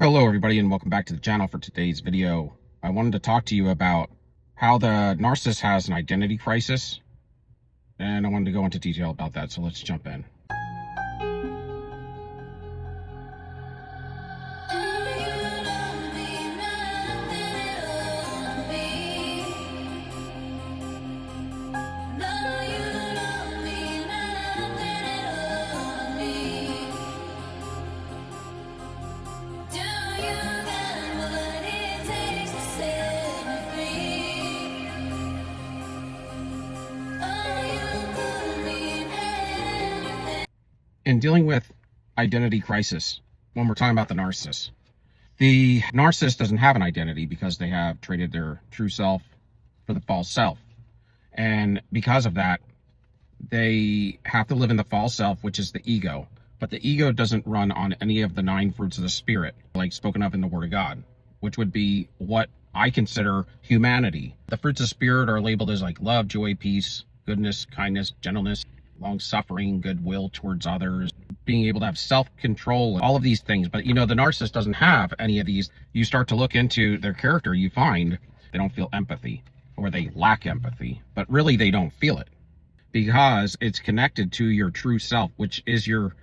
Hello everybody and welcome back to the channel. For today's video, I wanted to talk to you about how the narcissist has an identity crisis, and I wanted to go into detail about that, so let's jump in. In dealing with identity crisis, when we're talking about the narcissist doesn't have an identity because they have traded their true self for the false self. And because of that, they have to live in the false self, which is the ego. But the ego doesn't run on any of the 9 fruits of the spirit, like spoken of in the Word of God, which would be what I consider humanity. The fruits of the spirit are labeled as like love, joy, peace, goodness, kindness, gentleness, long-suffering, goodwill towards others, being able to have self-control, all of these things. But the narcissist doesn't have any of these. You start to look into their character, you find they don't feel empathy, or they lack empathy, but really they don't feel it because it's connected to your true self, which is your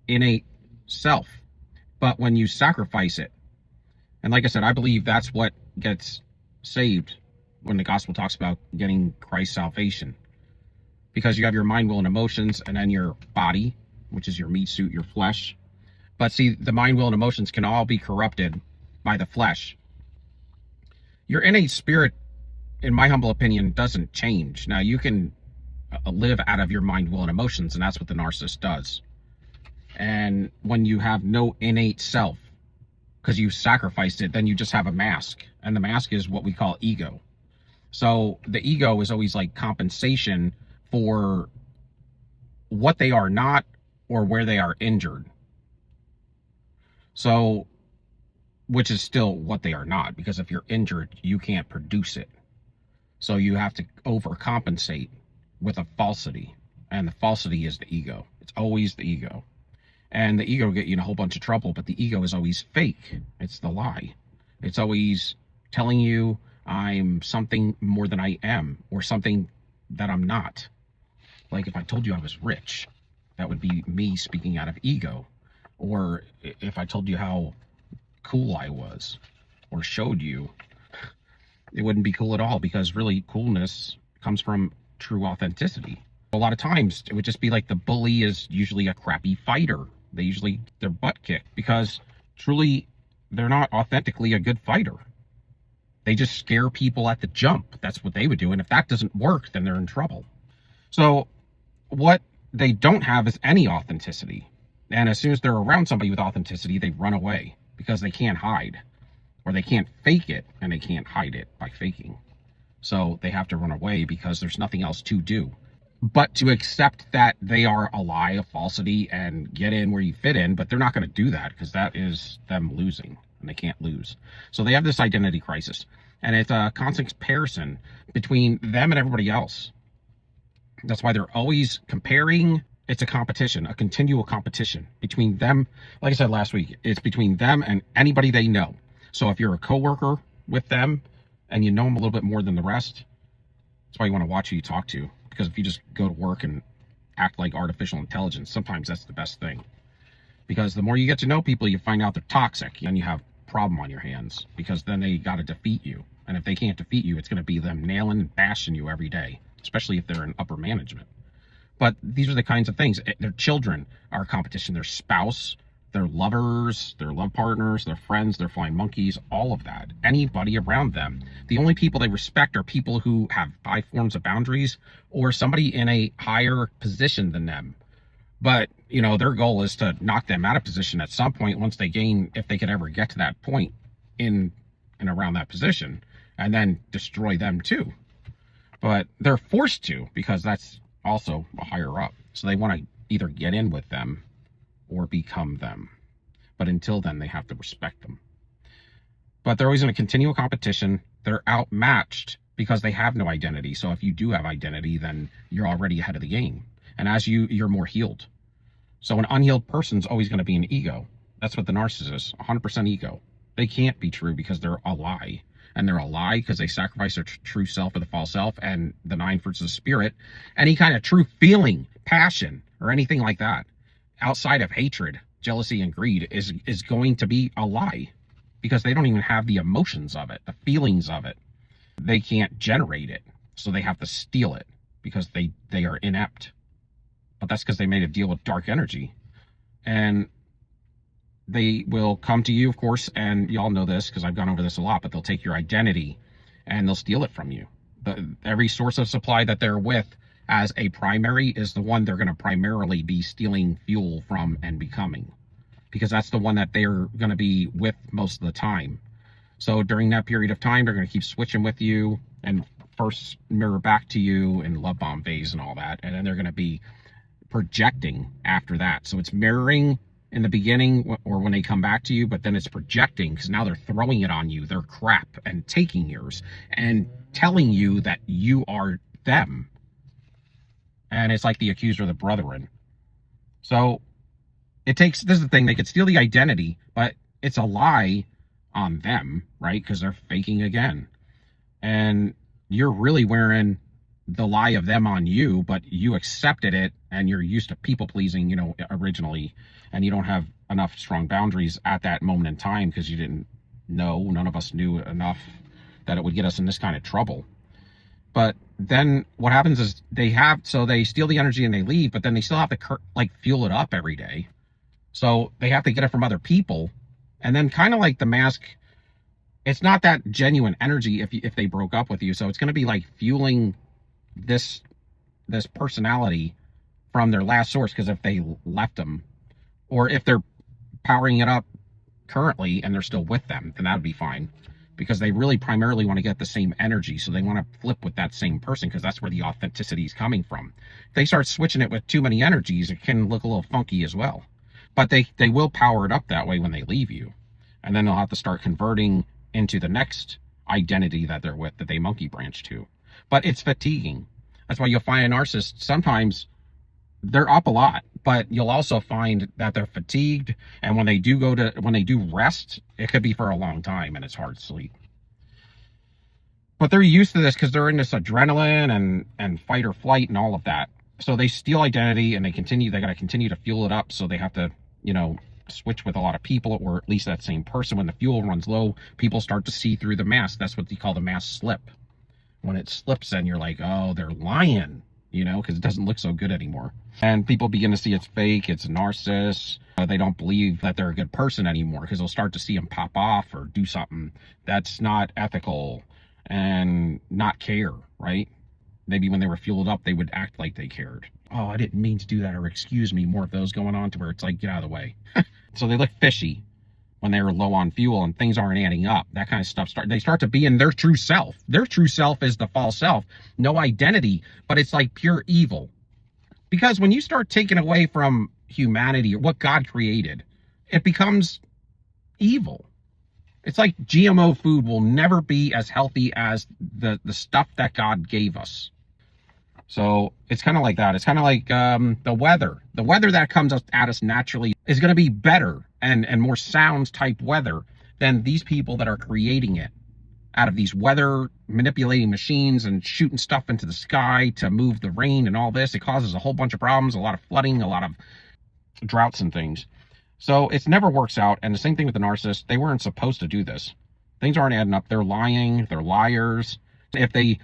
innate self. But when you sacrifice it, and like I said, I believe that's what gets saved when the gospel talks about getting Christ's salvation. Because you have your mind, will, and emotions, and then your body, which is your meat suit, your flesh. But see, the mind, will, and emotions can all be corrupted by the flesh. Your innate spirit, in my humble opinion, doesn't change. Now, you can live out of your mind, will, and emotions, and that's what the narcissist does. And when you have no innate self, because you sacrificed it, then you just have a mask. And the mask is what we call ego. So the ego is always like compensation for what they are not or where they are injured. So, which is still what they are not, because if you're injured, you can't produce it. So you have to overcompensate with a falsity, and the falsity is the ego. It's always the ego. And the ego will get you in a whole bunch of trouble, but the ego is always fake. It's the lie. It's always telling you I'm something more than I am, or something that I'm not. Like if I told you I was rich, that would be me speaking out of ego. Or if I told you how cool I was, or showed you, it wouldn't be cool at all, because really coolness comes from true authenticity. A lot of times it would just be like the bully is usually a crappy fighter. They usually their butt kicked because truly they're not authentically a good fighter. They just scare people at the jump. That's what they would do. And if that doesn't work, then they're in trouble. So what they don't have is any authenticity. And as soon as they're around somebody with authenticity, they run away because they can't hide, or they can't fake it, and they can't hide it by faking. So they have to run away because there's nothing else to do but to accept that they are a lie, a falsity, and get in where you fit in. But they're not going to do that because that is them losing, and they can't lose. So they have this identity crisis, and it's a constant comparison between them and everybody else. That's why they're always comparing. It's a competition, a continual competition between them. Like I said last week, it's between them and anybody they know. So if you're a coworker with them and you know them a little bit more than the rest, that's why you want to watch who you talk to. Because if you just go to work and act like artificial intelligence, sometimes that's the best thing. Because the more you get to know people, you find out they're toxic, and you have a problem on your hands, because then they got to defeat you. And if they can't defeat you, it's going to be them nailing and bashing you every day, especially if they're in upper management. But these are the kinds of things. Their children are a competition. Their spouse, their lovers, their love partners, their friends, their flying monkeys, all of that. Anybody around them. The only people they respect are people who have high forms of boundaries, or somebody in a higher position than them. But, their goal is to knock them out of position at some point once they gain, if they could ever get to that point in and around that position, and then destroy them too. But they're forced to, because that's also a higher up. So they want to either get in with them or become them. But until then, they have to respect them. But they're always in a continual competition. They're outmatched because they have no identity. So if you do have identity, then you're already ahead of the game. And as you're more healed. So an unhealed person's always going to be an ego. That's what the narcissist is, 100% ego. They can't be true because they're a lie. And they're a lie because they sacrifice their true self for the false self and the 9 fruits of the spirit. Any kind of true feeling, passion, or anything like that outside of hatred, jealousy, and greed is going to be a lie because they don't even have the emotions of it, the feelings of it. They can't generate it. So they have to steal it because they are inept. But that's because they made a deal with dark energy. And they will come to you, of course, and y'all know this because I've gone over this a lot, but they'll take your identity and they'll steal it from you. Every source of supply that they're with as a primary is the one they're going to primarily be stealing fuel from and becoming, because that's the one that they're going to be with most of the time. So during that period of time, they're going to keep switching with you and first mirror back to you in love bomb phase and all that. And then they're going to be projecting after that. So it's mirroring in the beginning or when they come back to you, but then it's projecting because now they're throwing it on you, their crap, and taking yours and telling you that you are them. And it's like the accuser of the brethren. So it takes, this is the thing, they could steal the identity, but it's a lie on them, right? Because they're faking again. And you're really wearing the lie of them on you, but you accepted it and you're used to people pleasing, you know, originally, and you don't have enough strong boundaries at that moment in time because you didn't know, none of us knew enough that it would get us in this kind of trouble. But then what happens is so they steal the energy and they leave, but then they still have to like fuel it up every day. So they have to get it from other people. And then kind of like the mask, it's not that genuine energy if they broke up with you. So it's going to be like fueling this personality from their last source, because if they left them, or if they're powering it up currently and they're still with them, then that would be fine, because they really primarily want to get the same energy. So they want to flip with that same person because that's where the authenticity is coming from. If they start switching it with too many energies, it can look a little funky as well. But they will power it up that way when they leave you. And then they'll have to start converting into the next identity that they're with, that they monkey branch to. But it's fatiguing. That's why you'll find a narcissist, sometimes they're up a lot, but you'll also find that they're fatigued. And when they do rest, it could be for a long time and it's hard to sleep. But they're used to this because they're in this adrenaline and fight or flight and all of that. So they steal identity and they got to continue to fuel it up. So they have to, you know, switch with a lot of people, or at least that same person. When the fuel runs low, people start to see through the mask. That's what they call the mask slip. When it slips and you're like, oh, they're lying, you know, because it doesn't look so good anymore. And people begin to see it's fake, it's a narcissist. They don't believe that they're a good person anymore because they'll start to see them pop off or do something that's not ethical and not care, right? Maybe when they were fueled up, they would act like they cared. Oh, I didn't mean to do that, or excuse me, more of those going on, to where it's like, get out of the way. So they look fishy when they're low on fuel and things aren't adding up. That kind of stuff they start to be in their true self. Their true self is the false self, no identity, but it's like pure evil. Because when you start taking away from humanity or what God created, it becomes evil. It's like GMO food will never be as healthy as the stuff that God gave us. So it's kind of like that. It's kind of like the weather. The weather that comes at us naturally is going to be better and more sound type weather than these people that are creating it out of these weather manipulating machines and shooting stuff into the sky to move the rain and all this. It causes a whole bunch of problems, a lot of flooding, a lot of droughts and things. So it never works out. And the same thing with the narcissist. They weren't supposed to do this. Things aren't adding up. They're lying. They're liars. If they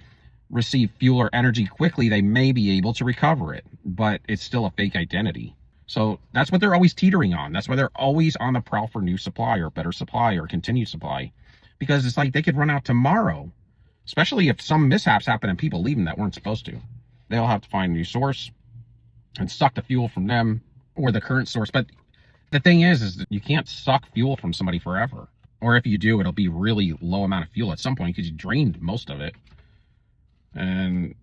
receive fuel or energy quickly, they may be able to recover it, but it's still a fake identity. So that's what they're always teetering on. That's why they're always on the prowl for new supply or better supply or continued supply, because it's like they could run out tomorrow, especially if some mishaps happen and people leave them that weren't supposed to. They'll have to find a new source and suck the fuel from them or the current source. But the thing is that you can't suck fuel from somebody forever. Or if you do, it'll be really low amount of fuel at some point because you drained most of it. And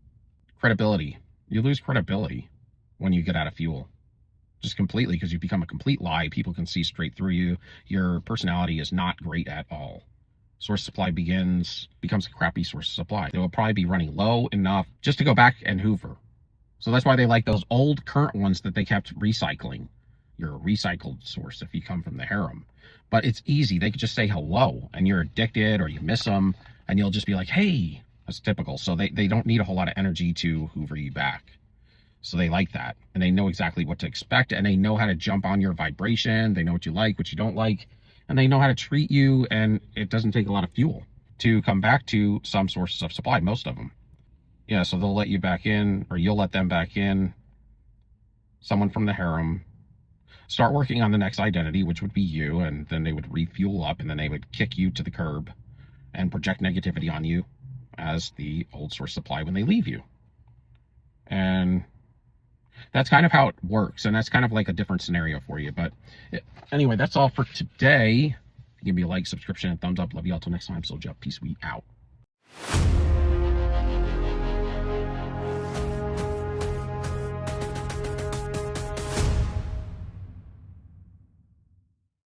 credibility. You lose credibility when you get out of fuel. Just completely, because you become a complete lie. People can see straight through you. Your personality is not great at all. Source supply becomes a crappy source of supply. They will probably be running low enough just to go back and hoover. So that's why they like those old current ones that they kept recycling. You're a recycled source if you come from the harem. But it's easy. They could just say hello, and you're addicted, or you miss them, and you'll just be like, hey. That's typical. So they don't need a whole lot of energy to hoover you back. So they like that, and they know exactly what to expect, and they know how to jump on your vibration. They know what you like, what you don't like, and they know how to treat you, and it doesn't take a lot of fuel to come back to some sources of supply, most of them. Yeah, so they'll let you back in, or you'll let them back in, someone from the harem, start working on the next identity, which would be you, and then they would refuel up, and then they would kick you to the curb and project negativity on you as the old source supply when they leave you. And that's kind of how it works, and that's kind of like a different scenario for you. But anyway, that's all for today. Give me a like, subscription, and thumbs up. Love you all till next time. Soldier, peace, we out.